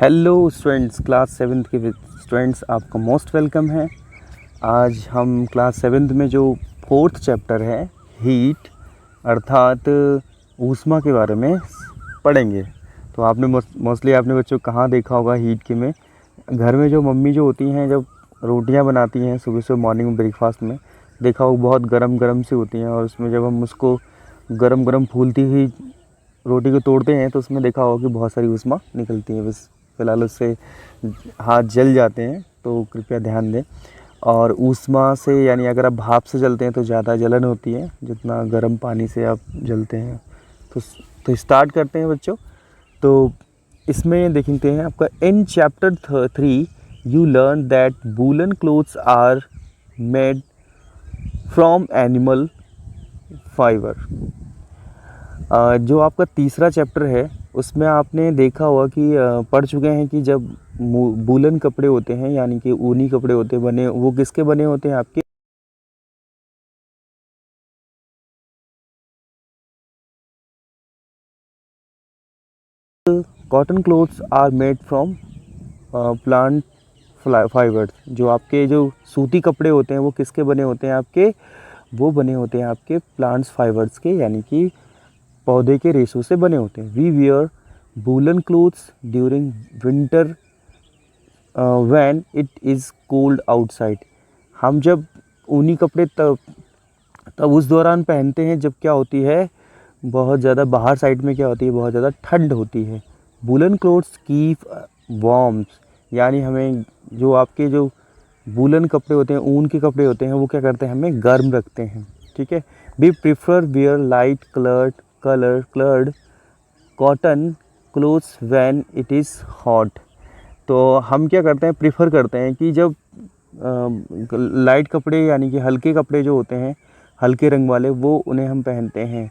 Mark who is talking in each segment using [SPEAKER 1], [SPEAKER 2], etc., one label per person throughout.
[SPEAKER 1] Hello students, class seventh के students आपका most welcome है। आज हम क्लास सेवन्थ में जो फोर्थ चैप्टर है हीट अर्थात ऊष्मा के बारे में पढ़ेंगे। तो आपने मोस्टली आपने बच्चों कहाँ देखा होगा हीट के में, घर में जो मम्मी जो होती हैं जब रोटियां बनाती हैं सुबह सुबह मॉर्निंग में ब्रेकफास्ट में, देखा हो बहुत गरम गरम सी होती हैं और उसमें जब हम उसको गरम गरम फूलती हुई रोटी को तोड़ते हैं तो उसमें देखा होगा कि बहुत सारी ऊष्मा निकलती है। बस फिलहाल उससे हाथ जल जाते हैं, तो कृपया ध्यान दें। और ऊष्मा से यानी अगर आप भाप से जलते हैं तो ज़्यादा जलन होती है जितना गर्म पानी से आप जलते हैं। तो स्टार्ट करते हैं बच्चों। तो इसमें देखते हैं आपका in chapter 3 you learn that woollen clothes are made from animal fibre. जो आपका तीसरा चैप्टर है उसमें आपने देखा होगा कि पढ़ चुके हैं कि जब वूलन कपड़े होते हैं यानी कि ऊनी कपड़े होते हैं बने, वो किसके बने होते हैं आपके cotton clothes are made from plant fibres. जो आपके जो सूती कपड़े होते हैं वो किसके बने होते हैं आपके, वो बने होते हैं आपके प्लांट्स फाइबर्स के यानी कि पौधे के रेशों से बने होते हैं। We wear woollen clothes during winter when it is cold outside. हम जब ऊनी कपड़े तब उस दौरान पहनते हैं जब क्या होती है, बहुत ज़्यादा बाहर साइड में क्या होती है, बहुत ज़्यादा ठंड होती है। वूलन क्लोथ्स कीप वार्म्स, यानी हमें जो आपके जो वूलन कपड़े होते हैं, ऊन के कपड़े होते हैं, वो क्या करते हैं, हमें गर्म रखते हैं। ठीक है। We prefer wear light coloured cotton clothes when it is hot. तो हम क्या करते हैं, प्रिफर करते हैं कि जब लाइट कपड़े यानी कि हल्के कपड़े जो होते हैं हल्के रंग वाले, वो उन्हें हम पहनते हैं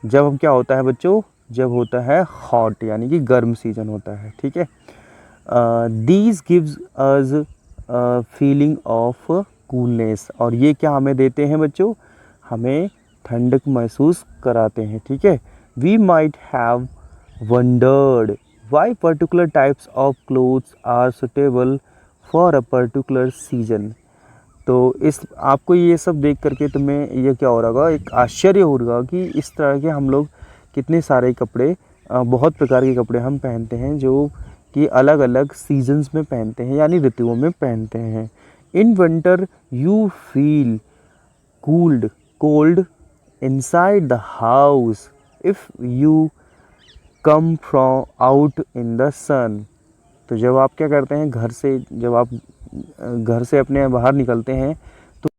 [SPEAKER 1] जब हम क्या होता है बच्चों, जब होता है हॉट यानी कि गर्म सीजन होता है। ठीक है। These gives us feeling of coolness, और ये क्या हमें देते हैं बच्चों, हमें ठंडक महसूस कराते हैं। ठीक है। We might have wondered why particular types of clothes are suitable for a particular season। तो इस आपको ये सब देख करके तुम्हें ये क्या हो रहा होगा, एक आश्चर्य हो रहा होगा कि इस तरह के हम लोग कितने सारे कपड़े, बहुत प्रकार के कपड़े हम पहनते हैं जो कि अलग अलग सीजन्स में पहनते हैं यानी ऋतुओं में पहनते हैं। In winter you feel cold inside the house if you come from out in the sun. तो जब आप क्या करते हैं, घर से जब आप घर से अपने बाहर निकलते हैं तो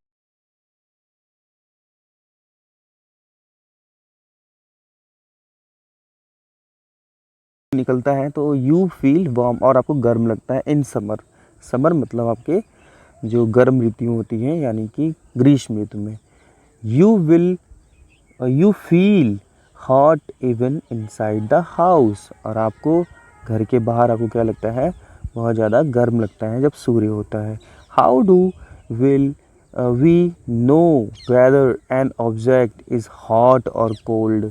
[SPEAKER 1] निकलता है तो यू फील वार्म, और आपको गर्म लगता है इन समर मतलब आपके जो गर्म ऋतु होती हैं यानी कि ग्रीष्म ऋतु में। You feel hot even inside the house, और आपको घर के बाहर आपको क्या लगता है, बहुत ज़्यादा गर्म लगता है जब सूर्य होता है। How do will we know whether an object is hot और कोल्ड।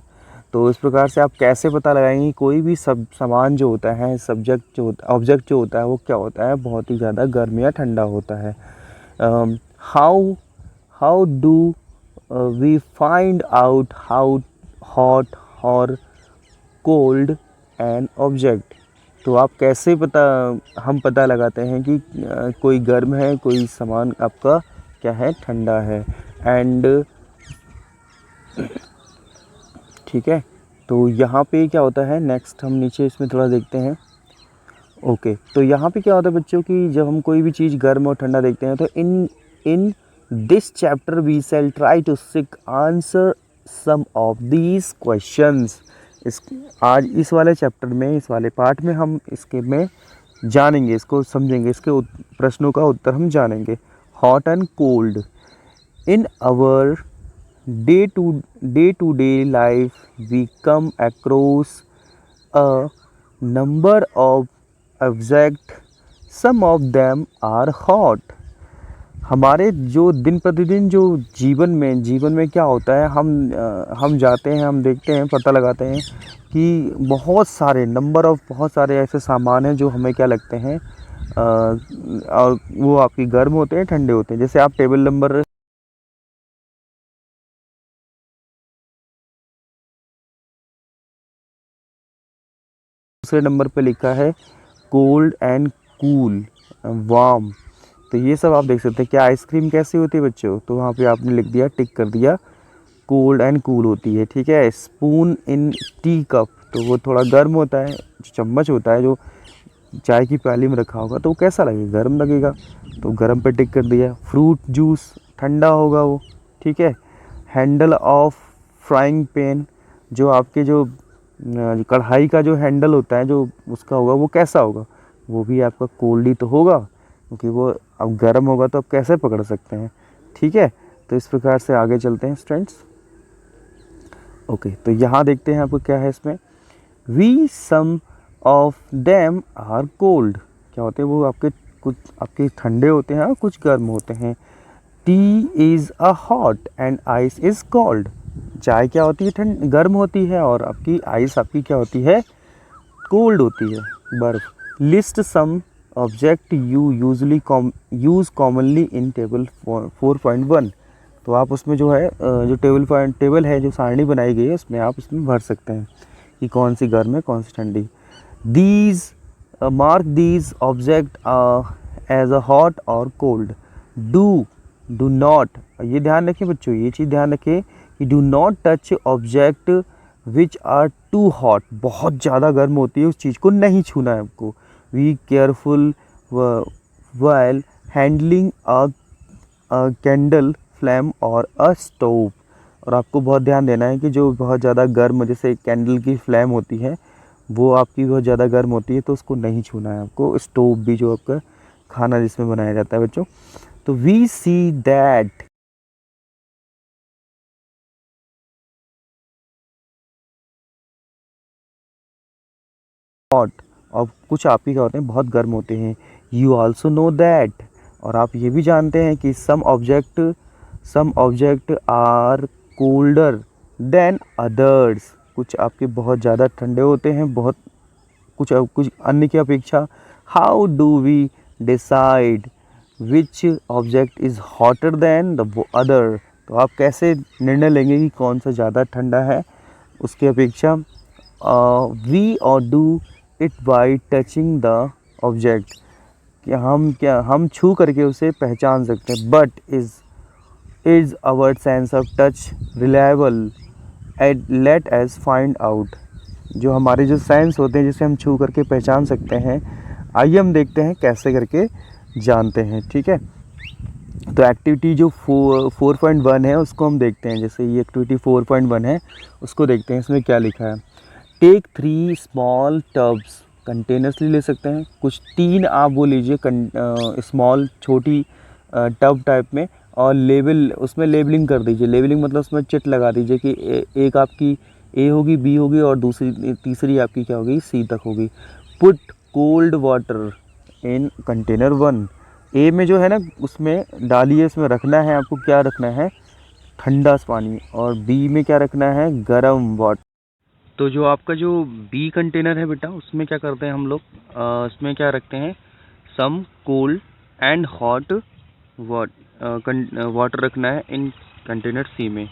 [SPEAKER 1] तो इस प्रकार से आप कैसे पता लगाएंगे कोई भी सब सामान जो होता है, ऑब्जेक्ट जो होता है वो क्या होता है, बहुत ही ज़्यादा गर्म या ठंडा होता है। How how do we find out how hot और कोल्ड एन ऑब्जेक्ट। तो आप कैसे हम पता लगाते हैं कि कोई गर्म है, कोई सामान आपका क्या है, ठंडा है। एंड ठीक है। तो यहाँ पे क्या होता है, नेक्स्ट हम नीचे इसमें थोड़ा देखते हैं। ओके। तो यहाँ पे क्या होता है बच्चों कि जब हम कोई भी चीज़ गर्म और ठंडा देखते हैं तो in this chapter we shall try to seek answer some of these questions. आज इस वाले चैप्टर में, इस वाले पार्ट में हम इसके में जानेंगे, इसको समझेंगे, इसके प्रश्नों का उत्तर हम जानेंगे। Hot and cold in our day to day life we come across a number of objects, some of them are hot हमारे जो दिन प्रतिदिन जो जीवन में क्या होता है, हम जाते हैं, हम देखते हैं, पता लगाते हैं कि बहुत सारे ऐसे सामान हैं जो हमें क्या लगते हैं, और वो आपकी गर्म होते हैं, ठंडे होते हैं। जैसे आप टेबल नंबर दूसरे नंबर पे लिखा है कोल्ड एंड कूल, वार्म। तो ये सब आप देख सकते हैं। क्या आइसक्रीम कैसी होती है बच्चों? तो वहाँ पे आपने लिख दिया, टिक कर दिया, कोल्ड एंड कूल होती है। ठीक है। स्पून इन टी कप, तो वो थोड़ा गर्म होता है। जो चम्मच होता है जो चाय की प्याली में रखा होगा तो वो कैसा लगेगा? गर्म लगेगा, तो गर्म पे टिक कर दिया। फ्रूट जूस, ठंडा होगा वो। ठीक है। हैंडल ऑफ फ्राइंग पैन, जो आपके जो कढ़ाई का जो हैंडल होता है जो उसका होगा वो कैसा होगा? वो भी आपका कोल्ड ही तो होगा, क्योंकि वो अब गर्म होगा तो आप कैसे पकड़ सकते हैं। ठीक है। तो इस प्रकार से आगे चलते हैं स्टूडेंट्स। ओके, तो यहाँ देखते हैं आपको क्या है इसमें। We some of them are cold, क्या होते हैं वो? कुछ आपके ठंडे होते हैं और कुछ गर्म होते हैं। T is a hot and ice is cold, चाय क्या होती है? ठंड गर्म होती है, और आपकी आइस आपकी क्या होती है? कोल्ड होती है, बर्फ। List some object you usually use commonly in table 4.1, तो आप उसमें जो है जो टेबल है, जो सारणी बनाई गई है, उसमें आप उसमें भर सकते हैं कि कौन सी गर्म है, कौन सी ठंडी। These mark these object as a hot और कोल्ड। डू नॉट, ये ध्यान रखें बच्चों, ये चीज़ ध्यान रखें कि do not touch object which are too hot, बहुत ज़्यादा गर्म होती है उस चीज़ को नहीं छूना है आपको। We careful while handling a candle flame और अ स्टोव, और आपको बहुत ध्यान देना है कि जो बहुत ज़्यादा गर्म, जैसे कैंडल की फ्लैम होती है, वो आपकी बहुत ज़्यादा गर्म होती है, तो उसको नहीं छूना है आपको। स्टोव भी जो आपका खाना जिसमें बनाया जाता है बच्चों। तो वी सी दैट हॉट, और कुछ आपके क्या होते हैं? बहुत गर्म होते हैं। यू ऑल्सो नो दैट, और आप ये भी जानते हैं कि some object are colder than others, कुछ आपके बहुत ज़्यादा ठंडे होते हैं, बहुत कुछ अन्य की अपेक्षा। How do we decide which object is hotter than the other, तो आप कैसे निर्णय लेंगे कि कौन सा ज़्यादा ठंडा है उसकी अपेक्षा? वी और do it by touching the object, कि हम छू करके उसे पहचान सकते हैं। But is our sense of touch reliable at let's find out, जो हमारे जो सेंस होते हैं जिसे हम छू करके पहचान सकते हैं, आइए हम देखते हैं कैसे करके जानते हैं। ठीक है। तो एक्टिविटी जो 4.1 है उसको हम देखते हैं। जैसे ये एक्टिविटी 4.1 है, उसको देखते हैं। इसमें क्या लिखा है? टेक 3 स्मॉल टब्स, कंटेनर्स ले सकते हैं कुछ, 3 आप वो लीजिए स्मॉल छोटी टब टाइप में, और उसमें लेबलिंग कर दीजिए। लेबलिंग मतलब उसमें चिट लगा दीजिए कि एक आपकी ए होगी, बी होगी, और तीसरी आपकी क्या होगी? सी तक होगी। Put cold water in container 1, ए में जो है ना उसमें डालिए, उसमें रखना है आपको, क्या रखना है? ठंडा पानी। और बी में क्या रखना है? गर्म वाटर। तो जो आपका जो बी कंटेनर है बेटा, उसमें क्या करते हैं हम लोग? उसमें क्या रखते हैं? Some cold and hot water रखना है इन कंटेनर सी में।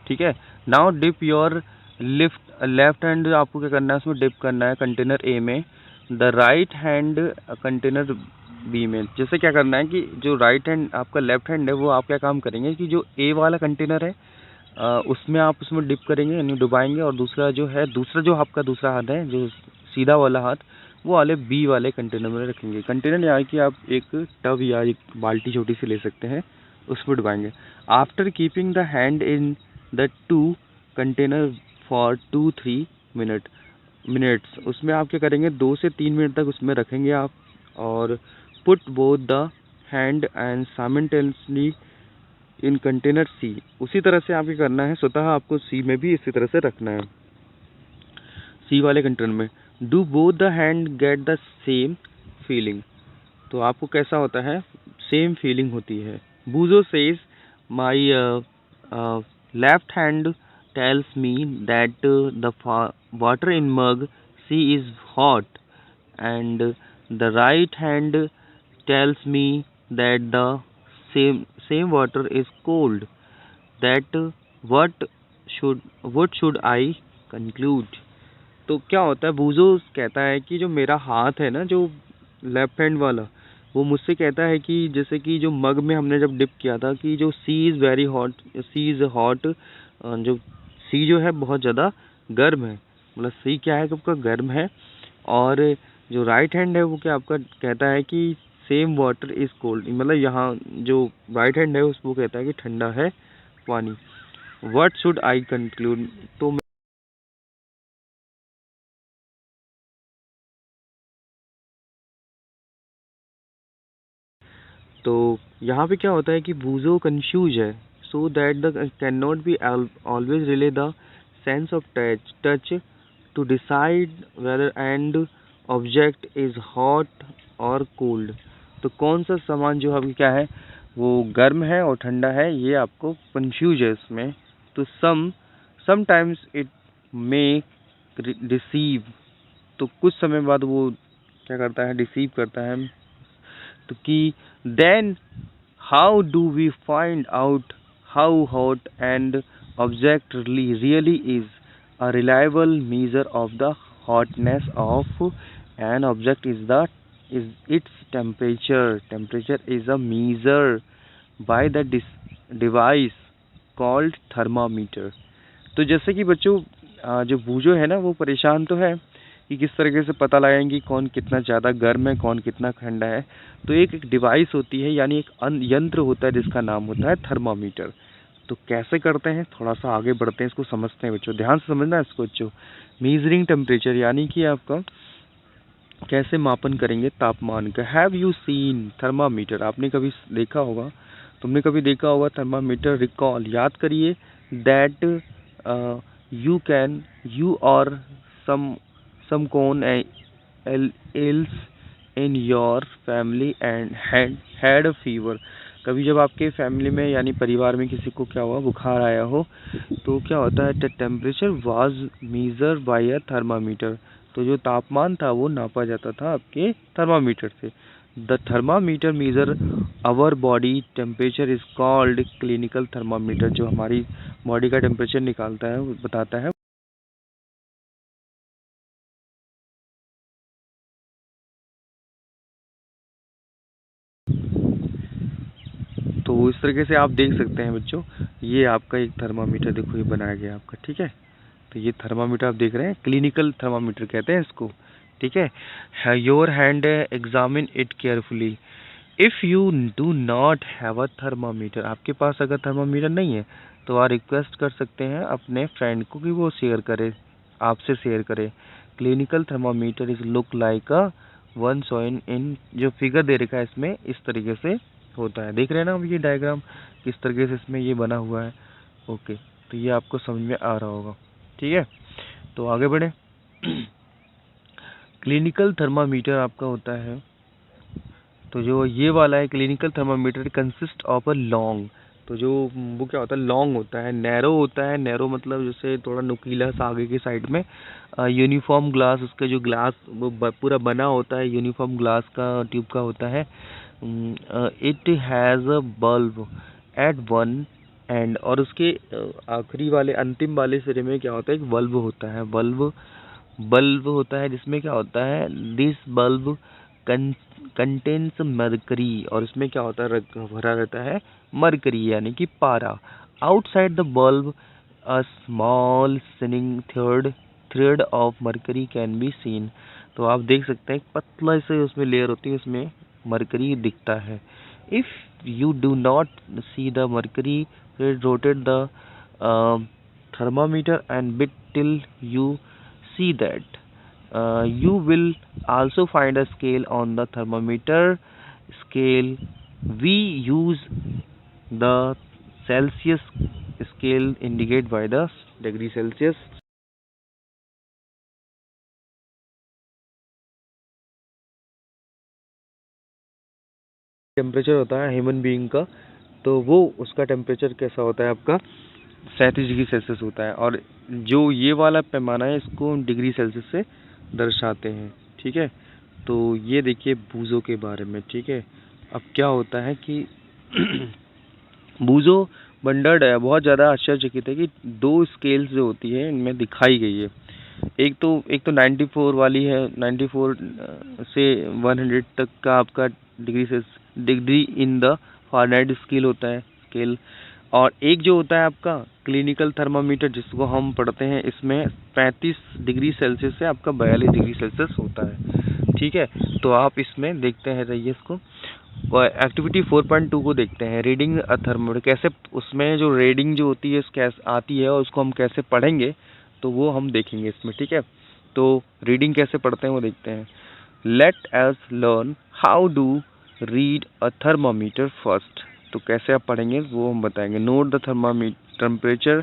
[SPEAKER 1] ठीक है। Now dip your left hand, आपको क्या करना है? उसमें डिप करना है कंटेनर ए में, the right hand container B में। जैसे क्या करना है कि जो राइट हैंड आपका लेफ्ट हैंड है, वो आप क्या काम करेंगे कि जो ए वाला कंटेनर है उसमें आप उसमें डिप करेंगे, यानी डुबाएंगे, और दूसरा जो आपका दूसरा हाथ है, जो सीधा वाला हाथ, वो वाले बी वाले कंटेनर में रखेंगे। कंटेनर यहाँ की आप एक टब या एक बाल्टी छोटी सी ले सकते हैं, उसमें डुबाएंगे। After keeping the hand in the two container for 2-3 minutes, उसमें आप क्या करेंगे? 2 से 3 मिनट तक उसमें रखेंगे आप, और put both the hand and simultaneously in container C, उसी तरह से आपको करना है, स्वतः आपको सी में भी इसी तरह से रखना है, सी वाले कंटेनर में। Do both the hand get the same feeling, तो आपको कैसा होता है? सेम फीलिंग होती है। Buzo says, my left hand tells me that the water in mug C is hot, and the right hand tells me that the same water is cold. That what should I conclude? तो क्या होता है, बूजो कहता है कि जो मेरा हाथ है ना, जो लेफ्ट हैंड वाला, वो मुझसे कहता है कि जैसे कि जो मग में हमने जब डिप किया था कि जो C is very hot, C is hot, जो सी जो है बहुत ज़्यादा गर्म है, मतलब सी क्या है कि आपका गर्म है। और जो राइट हैंड है वो क्या आपका कहता है कि सेम वाटर इज़ कोल्ड, मतलब यहाँ जो राइट हैंड है उसको कहता है कि ठंडा है पानी। What should I conclude? तो यहाँ पे क्या होता है कि बूजो कंफ्यूज है, so that the can not be always rely the sense of touch to decide whether and object is hot और कोल्ड। तो कौन सा सामान जो अभी क्या है वो गर्म है और ठंडा है, ये आपको कंफ्यूज है इसमें। तो समटाइम्स इट मे डिसीव, तो कुछ समय बाद वो क्या करता है, डिसीव करता है। तो कि then how do we find out how hot and object really is? A reliable measure of the hotness of an object is its temperature. Temperature is a measure by the device called thermometer. तो जैसे कि बच्चों जो बूझो है ना वो परेशान तो है कि किस तरीके से पता लगाएंगे कौन कितना ज़्यादा गर्म है कौन कितना ठंडा है। तो एक डिवाइस होती है, यानी एक यंत्र होता है जिसका नाम होता है थर्मामीटर। तो कैसे करते हैं, थोड़ा सा आगे बढ़ते हैं, इसको समझते हैं बच्चों, ध्यान से समझना है इसको बच्चों। मीजरिंग टेम्परेचर यानी कि आपका कैसे मापन करेंगे तापमान का। Have you seen thermometer? आपने कभी देखा होगा, तुमने कभी देखा होगा थर्मामीटर। रिकॉल, याद करिए। दैट यू और सम कौन else in your family and had a fever. कभी जब आपके फैमिली में यानी परिवार में किसी को क्या हुआ, बुखार आया हो, तो क्या होता है, temperature was measure by a thermometer. तो जो तापमान था वो नापा जाता था आपके थर्मामीटर से। The thermometer measure our body temperature is called clinical thermometer. जो हमारी बॉडी का टेम्परेचर निकालता है, वो बताता है। तो इस तरीके से आप देख सकते हैं बच्चों, ये आपका एक थर्मामीटर देखो ये बनाया गया आपका, ठीक है। तो ये थर्मामीटर आप देख रहे हैं, क्लिनिकल थर्मामीटर कहते हैं इसको, ठीक है। Your hand examine it carefully. If you do not have a thermometer, आपके पास अगर थर्मामीटर नहीं है तो आप रिक्वेस्ट कर सकते हैं अपने फ्रेंड को कि वो शेयर करे, आपसे शेयर करे। Clinical thermometer is look like a one shown in, जो फिगर दे रखा है इसमें इस तरीके से होता है, देख रहे हैं ना ये डायग्राम किस तरीके से इसमें ये बना हुआ है। ओके, तो ये आपको समझ में आ रहा होगा, ठीक है। तो आगे बढ़े। क्लिनिकल थर्मामीटर आपका होता है, तो जो ये वाला है clinical thermometer consist of a long. तो जो वो क्या होता है, लॉन्ग होता है, नैरो होता है। नैरो मतलब जैसे थोड़ा नुकीला सा आगे की साइड में। यूनिफॉर्म ग्लास, उसका जो ग्लास वो पूरा बना होता है, यूनिफॉर्म ग्लास का ट्यूब का होता है। It has a bulb at one end, और उसके आखिरी वाले अंतिम वाले सिरे में क्या होता है, एक बल्ब होता है। बल्ब होता है जिसमें क्या होता है, दिस बल्ब कंटेन्स मरकरी, और इसमें क्या होता है, भरा रहता है मरकरी यानी कि पारा। Outside the bulb a small sinning thread of mercury can be seen. तो आप देख सकते हैं एक पतला से उसमें लेयर होती है, उसमें मरकरी दिखता है। If you do not see the mercury rotate the thermometer and bit till you see that. You will also find a scale on the thermometer scale. We use the Celsius scale indicate by the degree Celsius. Temperature होता है human being का तो वो उसका temperature कैसा होता है आपका 37 डिग्री सेल्सियस होता है। और जो ये वाला पैमाना है इसको डिग्री सेल्सियस से दर्शाते हैं, ठीक है। तो ये देखिए बूजों के बारे में, ठीक है। अब क्या होता है कि बूजो बंडर्ड है, बहुत ज़्यादा आश्चर्यचकित है कि 2 स्केल्स जो होती है इनमें दिखाई गई है। एक तो 94 वाली है, 94 से 100 तक का आपका degree in the Fahrenheit scale होता है स्केल। और एक जो होता है आपका क्लिनिकल थर्मामीटर जिसको हम पढ़ते हैं, इसमें 35 डिग्री सेल्सियस से आपका 42 डिग्री सेल्सियस होता है, ठीक है। तो आप इसमें देखते हैं, रहिए इसको एक्टिविटी 4.2 को देखते हैं, रीडिंग अ थर्मोमीटर। कैसे उसमें जो रीडिंग जो होती है कैसे आती है और उसको हम कैसे पढ़ेंगे तो वो हम देखेंगे इसमें, ठीक है। तो रीडिंग कैसे पढ़ते हैं वो देखते हैं। Let us learn how do read a thermometer first. तो कैसे आप पढ़ेंगे वो हम बताएंगे। Note the thermometer temperature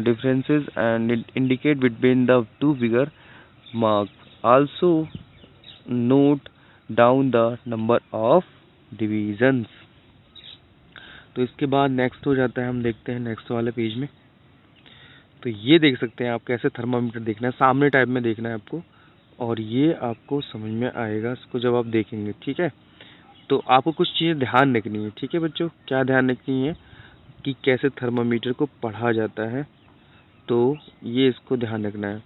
[SPEAKER 1] differences and indicate between the two figure marks. Also note down the number of divisions. तो इसके बाद नेक्स्ट हो जाता है, हम देखते हैं नेक्स्ट वाले पेज में। तो ये देख सकते हैं आप कैसे थर्मामीटर देखना है, सामने टाइप में देखना है आपको, और ये आपको समझ में आएगा इसको जब आप देखेंगे, ठीक है। तो आपको कुछ चीज़ें ध्यान रखनी है, ठीक है बच्चों। क्या ध्यान रखनी है कि कैसे थर्मामीटर को पढ़ा जाता है, तो ये इसको ध्यान रखना है।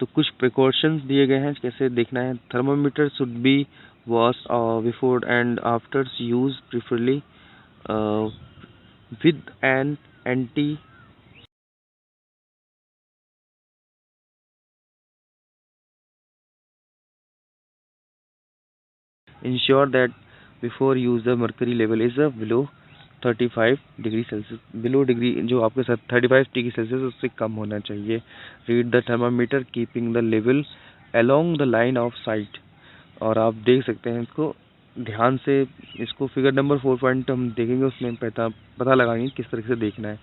[SPEAKER 1] तो कुछ प्रिकॉशंस दिए गए हैं कैसे देखना है। Thermometer should be washed before and after use, preferably with an anti ensure that before use the mercury level is below 35 degree Celsius, below degree जो आपके साथ 35 डिग्री सेल्सियस उससे कम होना चाहिए। Read the thermometer keeping the level along the line of site. और आप देख सकते हैं इसको ध्यान से, इसको फिगर नंबर 4 हम देखेंगे, उसमें पता लगाएंगे किस तरह से देखना है,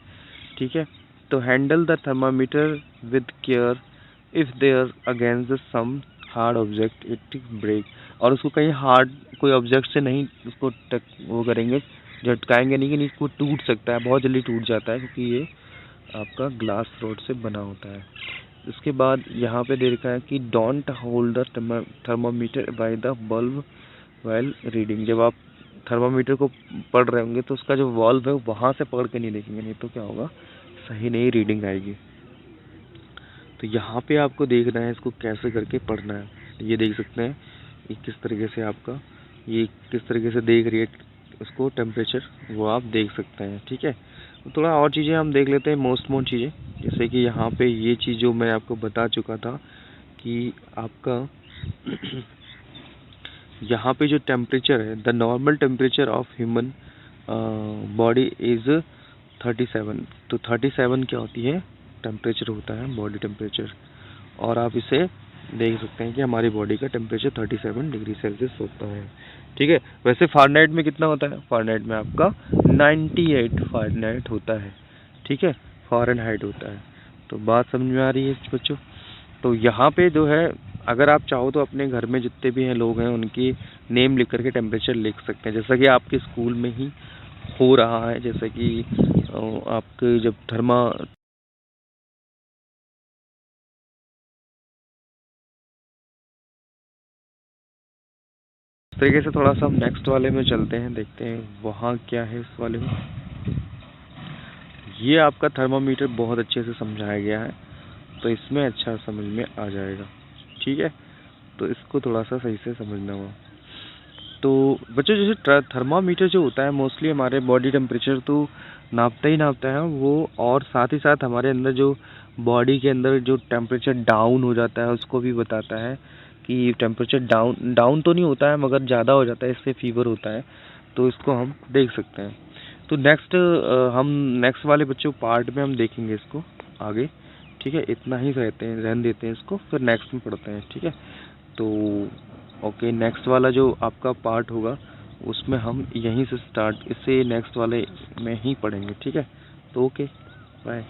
[SPEAKER 1] ठीक है। तो handle the thermometer with care, if there against some hard object it break. और उसको कहीं हार्ड कोई ऑब्जेक्ट से नहीं उसको वो करेंगे, झटकाएंगे नहीं कि नहीं, इसको टूट सकता है, बहुत जल्दी टूट जाता है क्योंकि ये आपका ग्लास रोड से बना होता है। इसके बाद यहाँ पे दे रखा है कि don't hold the thermometer by the bulb while reading. जब आप थर्मामीटर को पढ़ रहे होंगे तो उसका जो वॉल्व है वहाँ से पकड़ के नहीं देखेंगे, नहीं तो क्या होगा, सही नहीं रीडिंग आएगी। तो यहाँ पे आपको देखना है इसको कैसे करके पढ़ना है। ये देख सकते हैं ये किस तरीके से आपका ये किस तरीके से देख रही है उसको टेम्परेचर, वो आप देख सकते हैं, ठीक है। तो थोड़ा और चीज़ें हम देख लेते हैं, मोस्ट चीज़ें, जैसे कि यहाँ पे ये चीज़ जो मैं आपको बता चुका था कि आपका यहाँ पे जो टेम्परेचर है, the normal temperature of human body is 37। तो 37 क्या होती है, टेम्परेचर होता है बॉडी टेम्परेचर। और आप इसे देख सकते हैं कि हमारी बॉडी का टेम्परेचर 37 डिग्री सेल्सियस होता है, ठीक है। वैसे फ़ारेनहाइट में कितना होता है, फ़ारेनहाइट में आपका 98 फ़ारेनहाइट होता है, ठीक है, फ़ारेनहाइट होता है। तो बात समझ में आ रही है बच्चों। तो यहाँ पे जो है अगर आप चाहो तो अपने घर में जितने भी हैं लोग हैं उनकी नेम लिख करके टेम्परेचर लिख सकते हैं, जैसा कि आपके स्कूल में ही हो रहा है। जैसे कि आपके जब इस तरीके से थोड़ा सा हम नेक्स्ट वाले में चलते हैं, देखते हैं वहाँ क्या है इस वाले में। ये आपका थर्मामीटर बहुत अच्छे से समझाया गया है, तो इसमें अच्छा समझ में आ जाएगा, ठीक है। तो इसको थोड़ा सा सही से समझना होगा। तो बच्चों जैसे थर्मामीटर जो होता है मोस्टली हमारे बॉडी टेम्परेचर तो नापता ही नापता है वो, और साथ ही साथ हमारे अंदर जो बॉडी के अंदर जो टेम्परेचर डाउन हो जाता है उसको भी बताता है कि टेम्परेचर डाउन तो नहीं होता है मगर ज़्यादा हो जाता है, इससे फीवर होता है। तो इसको हम देख सकते हैं। तो हम नेक्स्ट वाले बच्चों पार्ट में हम देखेंगे इसको आगे, ठीक है। इतना ही रहने देते हैं इसको, फिर नेक्स्ट में पढ़ते हैं, ठीक है। तो ओके, नेक्स्ट वाला जो आपका पार्ट होगा उसमें हम यहीं से स्टार्ट इससे नेक्स्ट वाले में ही पढ़ेंगे, ठीक है। तो ओके, बाय।